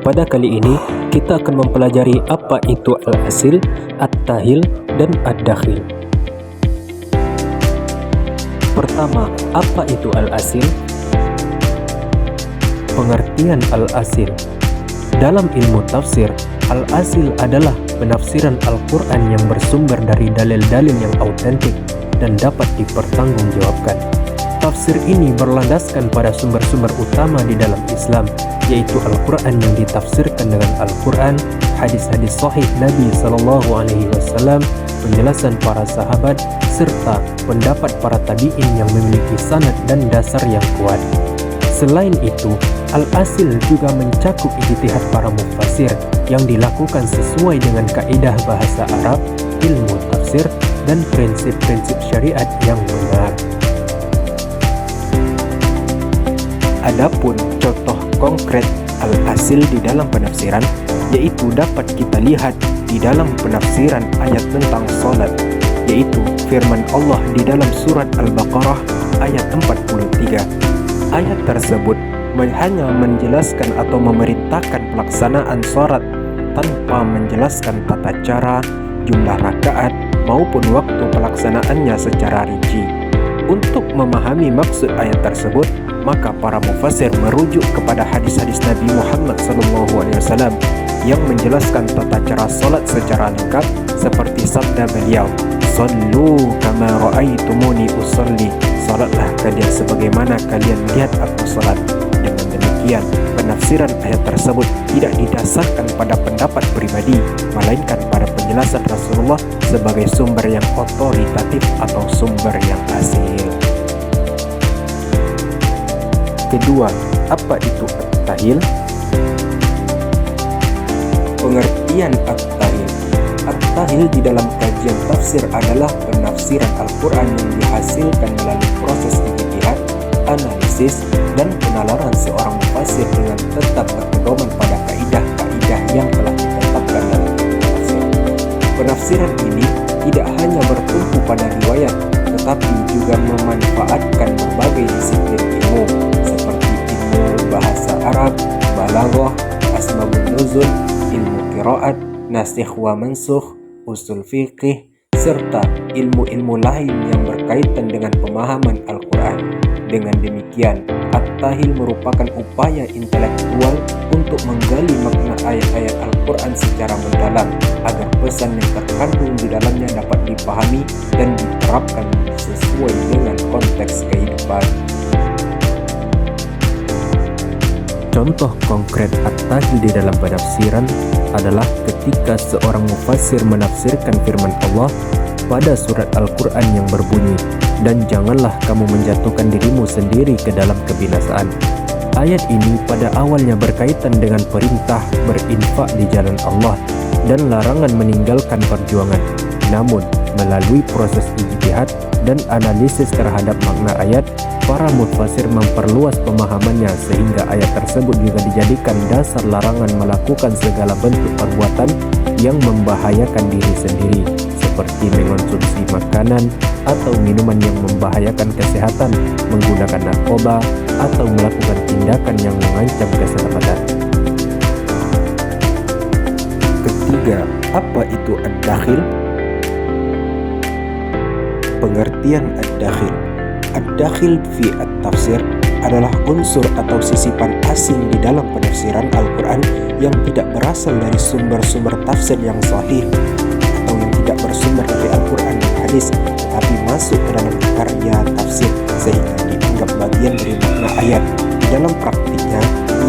Pada kali ini, kita akan mempelajari apa itu al-asil, at-tahil, dan ad-dakhil. Pertama, apa itu al-asil? Pengertian al-asil. Dalam ilmu tafsir, al-asil adalah penafsiran Al-Quran yang bersumber dari dalil-dalil yang autentik dan dapat dipertanggungjawabkan. Tafsir ini berlandaskan pada sumber-sumber utama di dalam Islam, yaitu Al-Quran yang ditafsirkan dengan Al-Quran, hadis-hadis sahih Nabi SAW, penjelasan para sahabat, serta pendapat para tabi'in yang memiliki sanad dan dasar yang kuat. Selain itu, al-asil juga mencakup ijtihad para mufassir yang dilakukan sesuai dengan kaidah bahasa Arab, ilmu tafsir, dan prinsip-prinsip syariat yang benar. Adapun contoh konkret al-asil di dalam penafsiran, yaitu dapat kita lihat di dalam penafsiran ayat tentang salat, yaitu firman Allah di dalam surat Al-Baqarah ayat 43. Ayat tersebut hanya menjelaskan atau memerintahkan pelaksanaan salat tanpa menjelaskan tata cara, jumlah rakaat, maupun waktu pelaksanaannya secara rinci. Untuk memahami maksud ayat tersebut, maka para mufassir merujuk kepada hadis-hadis Nabi Muhammad SAW yang menjelaskan tata cara salat secara lengkap, seperti sabda beliau, "Sallu kama ra'aitumuni usalli." Salatlah kalian sebagaimana kalian lihat aku salat. Dengan demikian, penafsiran ayat tersebut tidak didasarkan pada pendapat pribadi, melainkan pada penjelasan Rasulullah sebagai sumber yang otoritatif atau sumber yang asil. Kedua, apa itu at-tahil? Pengertian at-tahil. At-tahil di dalam kajian tafsir adalah penafsiran Al-Quran yang dihasilkan melalui proses ijtihad, analisis, dan penalaran seorang mufassir dengan tetap berpedoman pada kaidah-kaidah yang telah ditetapkan dalam tafsir. Penafsiran ini tidak hanya bertumpu pada riwayat, tetapi juga memanfaatkan berbagai disiplin ilmu seperti ilmu bahasa Arab, balaghah, asbabun nuzul, ilmu qiraat, nasikh wa mansukh, usul fiqih, serta ilmu-ilmu lain yang berkaitan dengan pemahaman Al-Quran. Dengan demikian, at-tahil merupakan upaya intelektual untuk menggali makna ayat-ayat Al-Quran secara mendalam agar pesan yang terkandung di dalamnya dapat dipahami dan diterapkan sesuai dengan konteks kehidupan. Contoh konkret at-tahil di dalam penafsiran adalah ketika seorang mufassir menafsirkan firman Allah pada surat Al-Quran yang berbunyi, "Dan janganlah kamu menjatuhkan dirimu sendiri ke dalam kebinasaan." Ayat ini pada awalnya berkaitan dengan perintah berinfak di jalan Allah dan larangan meninggalkan perjuangan. Namun, melalui proses ijtihad dan analisis terhadap makna ayat, para mufassir memperluas pemahamannya sehingga ayat tersebut juga dijadikan dasar larangan melakukan segala bentuk perbuatan yang membahayakan diri sendiri, seperti mengonsumsi makanan atau minuman yang membahayakan kesehatan, menggunakan narkoba, atau melakukan tindakan yang mengancam keselamatan. Ketiga, apa itu ad-dakhil? Pengertian ad-dakhil. Ad-dakhil fi at-tafsir adalah unsur atau sisipan asing di dalam penafsiran Al-Quran yang tidak berasal dari sumber-sumber tafsir yang sahih atau yang tidak bersumber dari Al-Quran dan hadis, tetapi masuk ke dalam karya tafsir sehingga dianggap bagian dari makna ayat. Di dalam praktiknya,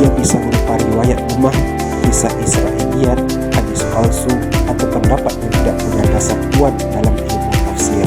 ia bisa berupa riwayat lemah, kisah Israiliyat, hadis palsu, atau pendapat yang tidak punya dasar kuat dalam ilmu tafsir.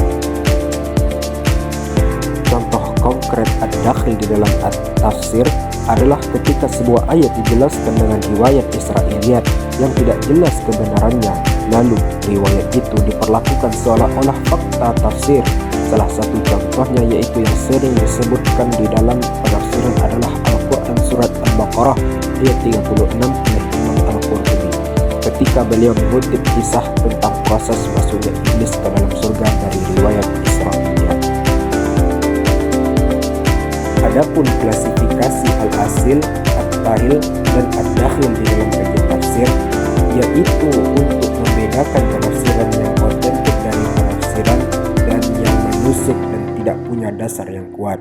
Contoh konkret ad-dakhil di dalam tafsir adalah ketika sebuah ayat dijelaskan dengan riwayat Israiliyat yang tidak jelas kebenarannya, lalu riwayat itu diperlakukan seolah-olah fakta tafsir. Salah satu contohnya yaitu yang sering disebutkan di dalam penafsiran adalah Al-Quran surat Al-Baqarah ayat 36 oleh Imam Al-Qurtubi ketika beliau mengutip kisah tentang proses masuknya iblis ke dalam surga dari riwayat Israiliyat. Adapun klasifikasi al-asil, at-tahil dan ad-dakhil di dalam kajian tafsir, yaitu untuk membedakan penafsiran yang otentik dari penafsiran dan yang menusuk dan tidak punya dasar yang kuat.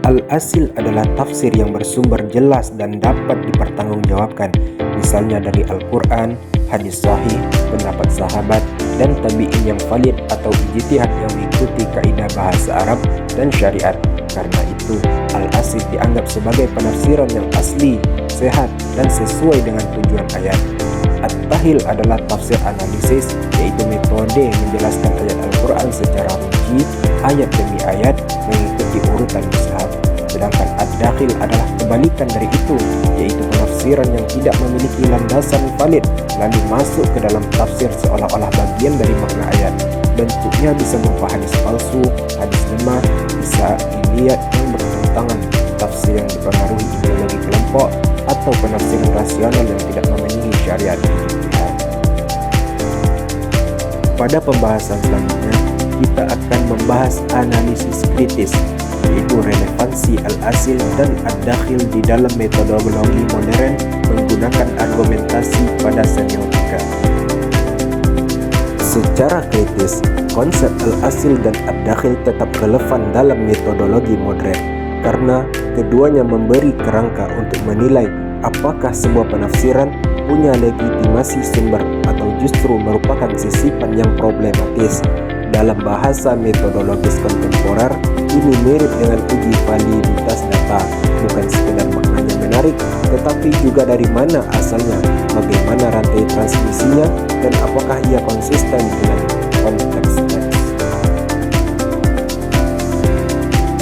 Al-asil adalah tafsir yang bersumber jelas dan dapat dipertanggungjawabkan, misalnya dari Al-Quran, hadis sahih, pendapat sahabat, dan tabi'in yang valid atau ijtihad yang mengikuti kaidah bahasa Arab dan syariat. Karena itu, al-asil dianggap sebagai penafsiran yang asli, sehat, dan sesuai dengan tujuan ayat. At-tahil adalah tafsir analisis, yaitu metode menjelaskan ayat Al-Quran secara rinci, ayat demi ayat, mengikuti urutan mushaf. Sedangkan ad-dakhil adalah kebalikan dari itu, yaitu penafsiran yang tidak memiliki landasan valid, lalu masuk ke dalam tafsir seolah-olah bagian dari makna ayat. Bentuknya bisa berupa hadis palsu, hadis lemah, bisa dilihat yang bertentangan, tafsir yang dipengaruhi ideologi kelompok, atau penafsiran rasional yang tidak memenuhi syariat ijtihad. Pada pembahasan selanjutnya, kita akan membahas analisis kritis, yaitu relevansi al-asil dan ad-dakhil di dalam metodologi modern menggunakan argumentasi pada semiotika. Secara kritis, konsep al-asil dan ad-dakhil tetap relevan dalam metodologi modern karena keduanya memberi kerangka untuk menilai apakah sebuah penafsiran punya legitimasi sumber atau justru merupakan sisipan yang problematis. Dalam bahasa metodologis kontemporer, ini mirip dengan uji validitas data, bukan sekedar maknanya menarik, tetapi juga dari mana asalnya, bagaimana rantai transmisinya, dan apakah ia konsisten dengan konteks teks.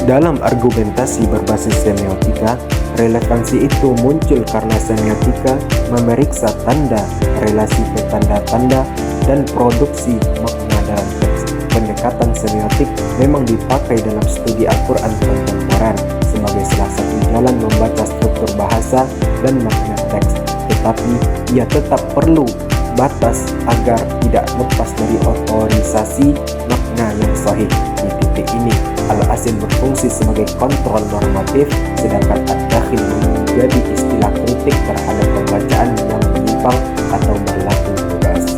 Dalam argumentasi berbasis semiotika, relevansi itu muncul karena semiotika memeriksa tanda, relasi ke tanda-tanda, dan produksi makna dalam teks. Pendekatan semiotik memang dipakai dalam studi Al-Quran kontemporer sebagai salah satu jalan membaca struktur bahasa dan makna teks, tetapi ia tetap perlu batas agar tidak lepas dari otorisasi makna yang sahih. Di titik ini, al-asil berfungsi sebagai kontrol normatif, sedangkan ad-dakhil menjadi istilah kritik terhadap pembacaan yang menyimpang atau berlaku bebas.